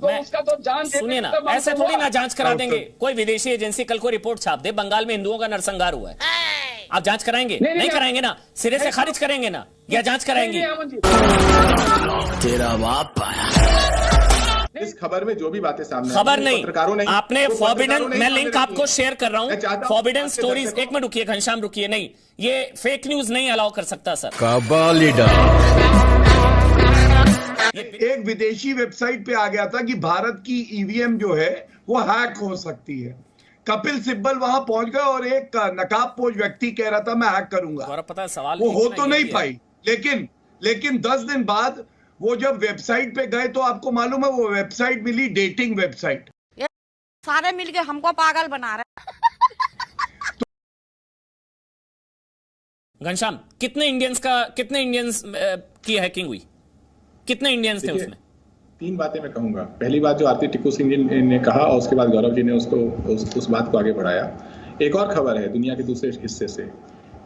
उसका तो जांच सुनिए ना, ऐसे थोड़ी ना जांच करा देंगे। कोई विदेशी एजेंसी कल को रिपोर्ट छाप दे बंगाल में हिंदुओं का नरसंहार हुआ है, आप जांच कराएंगे? नहीं कराएंगे ना, सिरे से खारिज करेंगे ना, या जांच कराएंगे? तेरा बाप इस खबर में जो भी बातें सामने खबर नहीं, पत्रकारों ने आपने फॉरबिडन, मैं लिंक आपको शेयर कर रहा हूं, फॉरबिडन स्टोरीज। एक मिनट रुकिए घनश्याम, रुकिए, नहीं ये फेक न्यूज नहीं अलाउ कर सकता सर। एक विदेशी वेबसाइट पे आ गया था कि भारत की ईवीएम जो है वो हैक हो सकती है। कपिल सिब्बल वहां पहुंच गए और एक नकाबपोश व्यक्ति कह रहा था मैं हैक करूंगा। पता है सवाल वो हो तो नहीं पाई, लेकिन 10 दिन बाद वो जब वेबसाइट पे गए तो आपको मालूम है वो वेबसाइट मिली डेटिंग वेबसाइट। सारे मिलके हमको पागल बना रहे। घनश्याम, कितने इंडियंस की हैकिंग हुई? कितने इंडियंस थे उसमें? 3 बातें मैं कहूंगा। पहली बात जो आरती टिक्कू सिंह जी ने कहा और उसके बाद गौरव जी ने उसको उस बात को आगे बढ़ाया। एक और खबर है दुनिया के दूसरे हिस्से से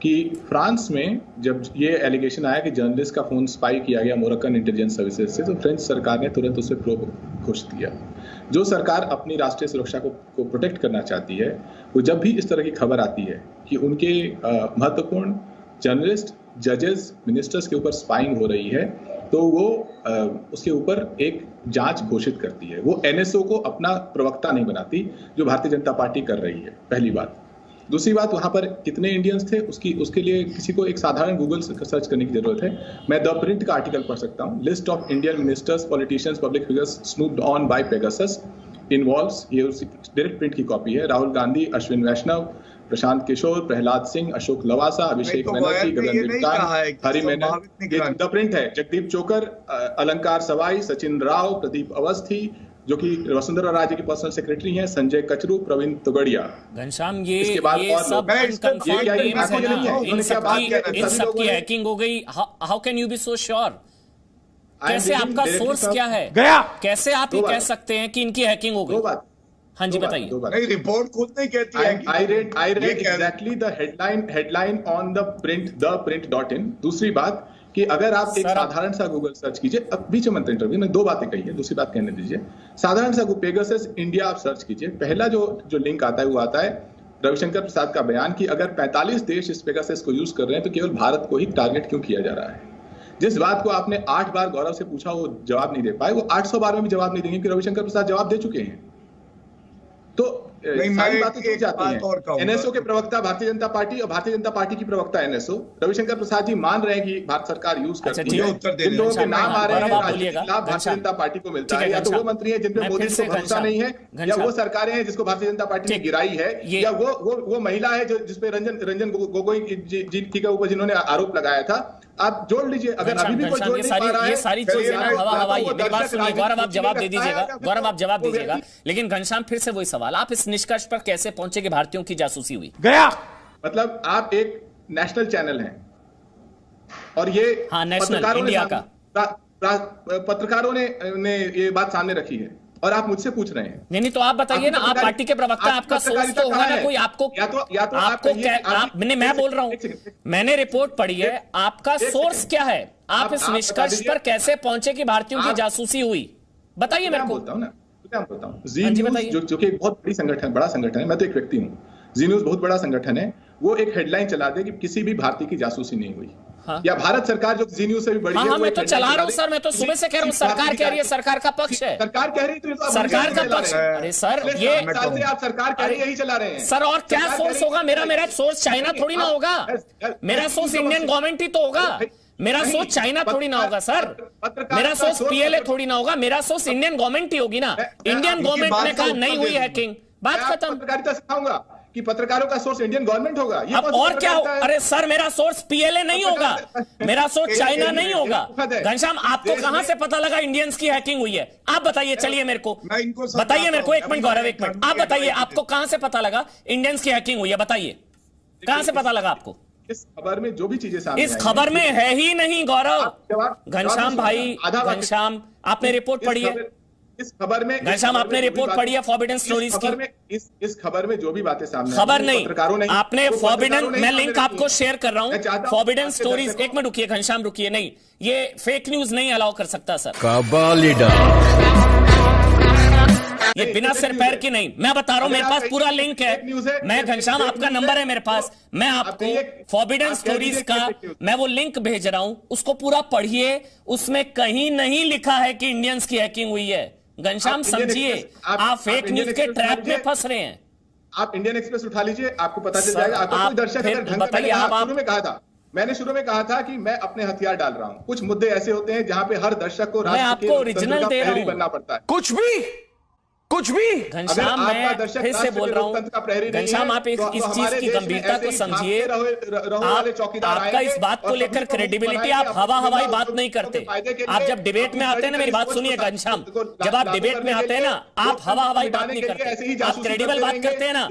कि फ्रांस में जब ये एलिगेशन आया कि जर्नलिस्ट का फोन स्पाई किया गया मोरक्कन इंटेलिजेंस सर्विसेज से, तो फ्रेंच सरकार ने तुरंत उसे प्रोब घोषित किया। जो सरकार अपनी राष्ट्रीय सुरक्षा को प्रोटेक्ट करना चाहती है, वो जब भी इस तरह की खबर आती है कि उनके महत्वपूर्ण जर्नलिस्ट, जजेस, मिनिस्टर्स के ऊपर स्पाइंग हो रही है, तो वो उसके ऊपर एक जांच घोषित करती है। वो एनएसओ को अपना प्रवक्ता नहीं बनाती, जो भारतीय जनता पार्टी कर रही है, पहली बात। दूसरी बात, वहां पर कितने इंडियंस थे उसके लिए किसी को एक साधारण गूगल सर्च करने की जरूरत है। मैं द प्रिंट का आर्टिकल पढ़ सकता हूँ। List of Indian ministers, politicians, public figures snooped on by Pegasus involves, ये उसी डायरेक्ट प्रिंट की कॉपी है, राहुल गांधी, अश्विन वैष्णव, प्रशांत किशोर, प्रहलाद सिंह, अशोक लवासा, अभिषेक बनर्जी, गगनदीप कांत, हरि मेनन, द प्रिंट है, जगदीप चोकर, अलंकार सवाई, सचिन राव, प्रदीप अवस्थी जो कि वसुंधरा राजे की पर्सनल सेक्रेटरी हैं, संजय कचरू, प्रवीण तुगड़िया। घनश्याम, ये सब इन सब की हैकिंग हो गई। How can you be so sure? कैसे, आपका सोर्स क्या है? कैसे आप ये कह सकते हैं कि इनकी हैकिंग हो गई? हाँ जी बताइए। नहीं, रिपोर्ट खुद नहीं कहती है। I read exactly the headline on the print.in। दूसरी बात कि अगर आप एक साधारण सा गूगल सर्च कीजिए, अब बीच में इंटरव्यू में 2 बातें कही है, दूसरी बात कहने दीजिए। साधारण सा पेगासस इंडिया आप सर्च कीजिए, पहला जो लिंक आता है वो आता है रविशंकर प्रसाद का बयान कि अगर 45 देश इस पेगासस को यूज कर रहे हैं तो केवल भारत को ही टारगेट क्यों किया जा रहा है। जिस बात को आपने 8 बार गौरव से पूछा वो जवाब नहीं दे पाए, वो 800 बार में भी जवाब नहीं देंगे कि रविशंकर प्रसाद जवाब दे चुके हैं। तो सारी बातें छूट जाती हैं। एनएसओ के प्रवक्ता भारतीय जनता पार्टी और भारतीय जनता पार्टी की प्रवक्ता एनएसओ, रविशंकर प्रसाद जी मान रहे हैं कि भारत सरकार यूज करती है। जिन लोगों के नाम आ रहे हैं राजनीतिक लाभ भारतीय जनता पार्टी को मिलता है, या तो वो मंत्री हैं जिनपे मोदी को भरोसा नहीं है, या वो सरकारें हैं जिसको भारतीय जनता पार्टी ने गिराई है, या वो महिला है जो जिसपे रंजन गोगोई जी के ऊपर जिन्होंने आरोप लगाया था। आप जोड़ लीजिए, अगर अभी भी कोई जोड़ नहीं पा रहा है, ये सारी चीजें हवा मेरी बात सुनिए। गौरव आप जवाब दे दीजिएगा, गौरव आप जवाब दीजिएगा, लेकिन घनश्याम फिर से वही सवाल, आप इस निष्कर्ष पर कैसे पहुंचे कि भारतीयों की जासूसी हुई? मतलब आप एक नेशनल चैनल हैं और ये नेशनल इंडिया का पत्रकारों ने ये बात सामने रखी है और आप मुझसे पूछ रहे हैं। नहीं तो आप बताइए ना, आप पार्टी के प्रवक्ता, आपका सोर्स तो होगा ना कोई, आपको मैं बोल रहा हूं, मैंने रिपोर्ट पढ़ी है, आपका सोर्स क्या है? आप इस निष्कर्ष पर कैसे पहुंचे कि भारतीयों की जासूसी हुई? बताइए मेरे को। बोलता हूं ना, बताता हूं। जी न्यूज जो कि एक बहुत बड़ा संगठन है, मैं तो एक व्यक्ति हूं, जी न्यूज बहुत बड़ा संगठन है, वो एक हेडलाइन चला दे कि किसी भी भारतीय की जासूसी नहीं हुई। या भारत सरकार जो जी न्यूज से भी बड़ी है, मैं तो चला रहा हूं सर, मैं तो सुबह से कह रहा हूं, सरकार कह रही है, सरकार का पक्ष है, सरकार कह रही है, तो सरकार का पक्ष। अरे सर, ये आप सरकार कह रही है यही चला रहे हैं सर। और क्या सोर्स होगा? मेरा सोर्स चाइना थोड़ी ना होगा, मेरा सोर्स इंडियन गवर्नमेंट ही तो होगा। मेरा सोच चाइना थोड़ी ना होगा सर, मेरा सोच पीएलए थोड़ी ना होगा, मेरा सोच इंडियन गवर्नमेंट ही होगी ना। इंडियन गवर्नमेंट ने कहा नहीं हुई हैकिंग, बात खत्म। पत्रकारिता सिखाऊंगा कि पत्रकारों का सोर्स इंडियन गवर्नमेंट होगा। अब और क्या? अरे सर, मेरा सोर्स पीएलए नहीं होगा, मेरा सोर्स चाइना नहीं होगा। घनश्याम, आपको कहां से पता लगा इंडियंस की हैकिंग हुई है? आप बताइए, चलिए मेरे को बताइए, मेरे को 1 मिनट गौरव, 1 मिनट आप बताइए, आपको कहां से पता लगा इंडियंस की हैकिंग हुई है? बताइए कहां से पता लगा आपको? इस खबर में जो भी चीजें सामने इस खबर में है ही नहीं गौरव। घनश्याम भाई, घनश्याम आपने रिपोर्ट पढ़ी है? इस खबर में घनश्याम आपने रिपोर्ट पढ़ी है फॉरबिडन स्टोरीज की? इस खबर में जो भी बातें सामने खबर नहीं, आपने फॉरबिडन, मैं लिंक आपको शेयर कर रहा हूं, फॉरबिडन स्टोरीज। 1 मिनट रुकिए घनश्याम, रुकिए, नहीं ये फेक न्यूज नहीं अलाउ कर सकता सर। ये बिना सिर पैर की नहीं, मैं बता रहा हूं, मेरे पास पूरा लिंक है। मैं घनश्याम, आपका नंबर है मेरे पास, मैं आपको फॉरबिडन स्टोरीज का मैं वो लिंक भेज रहा हूं, उसको पूरा पढ़िए। उसमें कहीं नहीं लिखा है कि इंडियंस की हैकिंग हुई है। घनश्याम समझिए, आप फेक न्यूज के ट्रैप में फंस रहे हैं। आप इंडियन एक्सप्रेस उठा लीजिए, आपको पता चल जाएगा। आपको कोई दर्शक अगर ढंग से, मैंने शुरू में कहा था कि मैं अपने हथियार डाल रहा हूं। कुछ मुद्दे ऐसे होते हैं जहां पे हर दर्शक को राष्ट्र के ओरिजिनल दे रहा हूं, बनना पड़ता है। कुछ भी घनश्याम, मैं फिर से बोल रहा हूं, घनश्याम आप इस चीज की गंभीरता को समझिए। आपका इस बात को लेकर क्रेडिबिलिटी, आप हवाई बात नहीं करते। आप जब डिबेट में आते हैं ना, मेरी बात सुनिए घनश्याम, जब आप डिबेट में आते हैं ना, आप हवाई बात नहीं करते, आप क्रेडिबल बात करते हैं ना।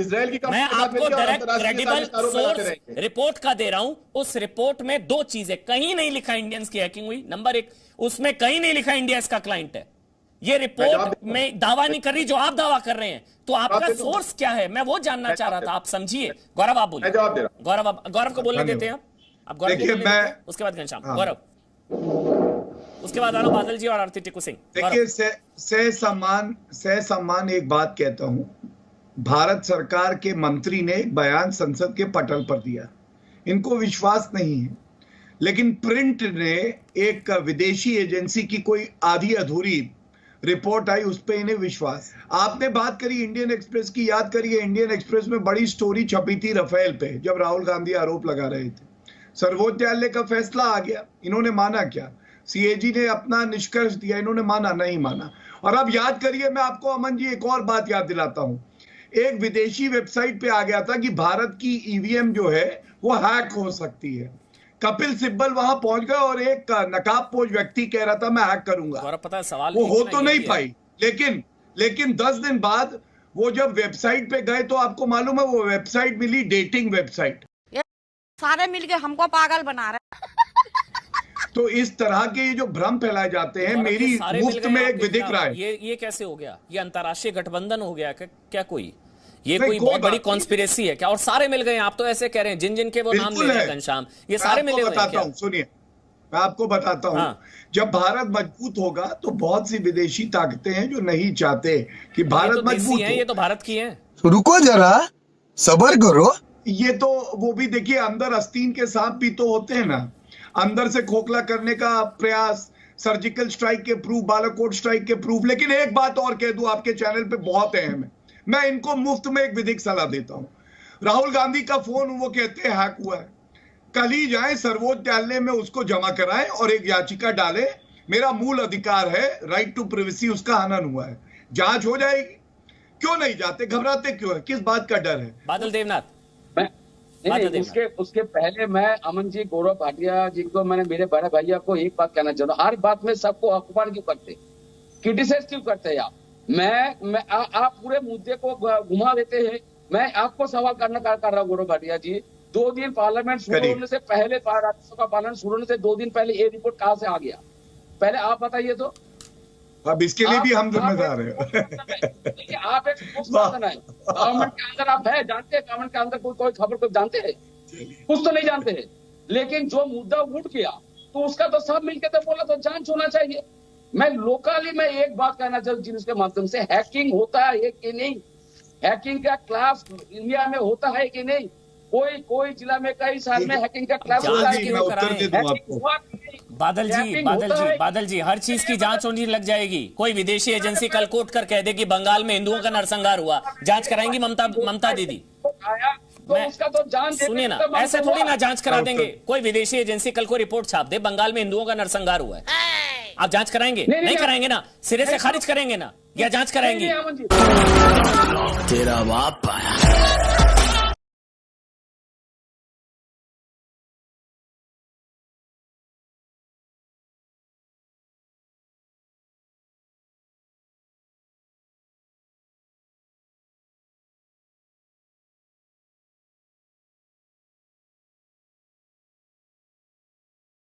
मैं आपको डायरेक्ट क्रेडिबल सोर्स रिपोर्ट का दे रहा हूं। उस रिपोर्ट में दो चीजें, कहीं नहीं लिखा इंडियंस की हैकिंग हुई, नंबर एक, उसमें कहीं नहीं लिखा इंडिया इसका क्लाइंट है। ये रिपोर्ट में दावा नहीं कर रही जो आप दावा कर रहे हैं, तो आपका सोर्स क्या है, मैं वो जानना चाह रहा था। आप समझिए। गौरव आप बोलिए। गौरव को बोलने देते हैं आप गौरव को, उसके बाद घनश्याम। गौरव, उसके बाद आना बादल जी और आरती टिकू सिंह। देखिए, सह सम्मान एक बात कहता हूं, भारत सरकार के मंत्री ने एक बयान संसद के पटल पर दिया, इनको विश्वास नहीं है, लेकिन प्रिंट ने एक विदेशी एजेंसी की कोई आधी अधूरी रिपोर्ट आई, उस पे इन्हें विश्वास। आपने बात करी इंडियन एक्सप्रेस की, याद करिए इंडियन एक्सप्रेस में बड़ी स्टोरी छपी थी राफेल पे, जब राहुल गांधी आरोप लगा रहे थे। सर्वोच्च न्यायालय का फैसला आ गया, इन्होंने माना क्या? सीएजी ने अपना निष्कर्ष दिया, इन्होंने माना नहीं माना। और अब याद करिए, मैं आपको अमन जी एक और बात याद दिलाता हूं, एक विदेशी वेबसाइट पे आ गया था कि भारत की ईवीएम जो है वो हैक हो सकती है। कपिल सिब्बल वहां पहुंच गए और एक नकाबपोश व्यक्ति कह रहा था मैं हैक करूंगा। और पता है सवाल वो हो तो नहीं पाई, लेकिन 10 दिन बाद वो जब वेबसाइट पे गए तो आपको मालूम है वो वेबसाइट मिली डेटिंग वेबसाइट। सारे मिलके हमको पागल बना रहे हैं। तो इस तरह के जो भ्रम फैलाए जाते हैं, मेरी मुफ्त में एक विधिक राय, ये कैसे हो गया? ये अंतर्राष्ट्रीय गठबंधन हो गया क्या कोई? ये कोई बहुत बड़ी कॉन्स्पिरेसी है क्या? और सारे मिल गए? आप तो ऐसे कह रहे हैं जिन के वो नाम ले रहे हैं घनश्याम, ये सारे मिले हुए हैं क्या? सुनिए, मैं आपको बताता हूं। जब भारत मजबूत होगा तो बहुत सी विदेशी ताकतें हैं जो नहीं चाहते कि भारत मजबूत हो। ये तो भारत की है। रुको जरा, सब्र करो। ये तो वो भी देखिए, अंदर आस्तीन के सांप भी तो होते हैं ना, अंदर से खोखला करने का प्रयास, सर्जिकल स्ट्राइक के प्रूफ, बालाकोट स्ट्राइक के प्रूफ। लेकिन एक बात और कह दूं, आपके चैनल पे बहुत अहम है, मैं इनको मुफ्त में एक विधिक सलाह देता हूं। राहुल गांधी का फोन वो कहते हैं हैक हुआ है, कल ही जाएं सर्वोच्च न्यायालय में उसको जमा कराएं और एक याचिका डालें, मेरा मूल अधिकार है, राइट टू प्राइवेसी, उसका हनन हुआ है, जांच हो जाएगी। क्यों नहीं जाते, घबराते क्यों है, किस बात का डर है? बादल देवनाथ, उसके पहले मैं अमन जी, गौरव भाटिया जी को, मैंने मेरे बड़े भैया को एक बात कहना चाहता हूँ, हर बात में सबको अपमान क्यों करते, क्रिटिसाइज क्यों करते हैं आप? आप पूरे मुद्दे को घुमा देते हैं। मैं आपको सवाल कर रहा हूँ गौरव भाटिया जी, 2 दिन पार्लियामेंट शुरू होने से पहले, राज्यसभा पार्लियामेंट शुरू होने से 2 दिन पहले ये रिपोर्ट कहां से आ गया, पहले आप बताइए तो। अब इसके लिए भी हम जिम्मेदार हैं। आप एक स्पोक्सपर्सन है गवर्नमेंट के अंदर, आप है जानते हैं गवर्नमेंट के अंदर कोई खबर को जानते हैं? कुछ तो नहीं जानते हैं। लेकिन जो मुद्दा उठ गया तो उसका तो सब मिलकर तो बोला तो जांच होना चाहिए। मैं लोकली में एक बात कहना चाहूँ जिसके माध्यम से, हैकिंग होता है कि नहीं, हैकिंग का क्लास इंडिया में होता है कि नहीं, कोई जिला में कई साल में हैकिंग का क्लास होता है। बादल जी हर चीज की जांच होनी लग जाएगी। कोई विदेशी एजेंसी कल कोर्ट कर कह दे कि बंगाल में हिंदुओं का नरसंहार हुआ, जांच कराएंगी ममता दीदी? तो उसका तो जांच सुनिए ना, ऐसे थोड़ी ना जांच करा देंगे। कोई विदेशी एजेंसी कल को रिपोर्ट छाप दे बंगाल में हिंदुओं का नरसंहार हुआ है, आप जांच कराएंगे? नहीं कराएंगे ना, सिरे से खारिज करेंगे ना, या जांच कराएंगे? तेरा बाप आया।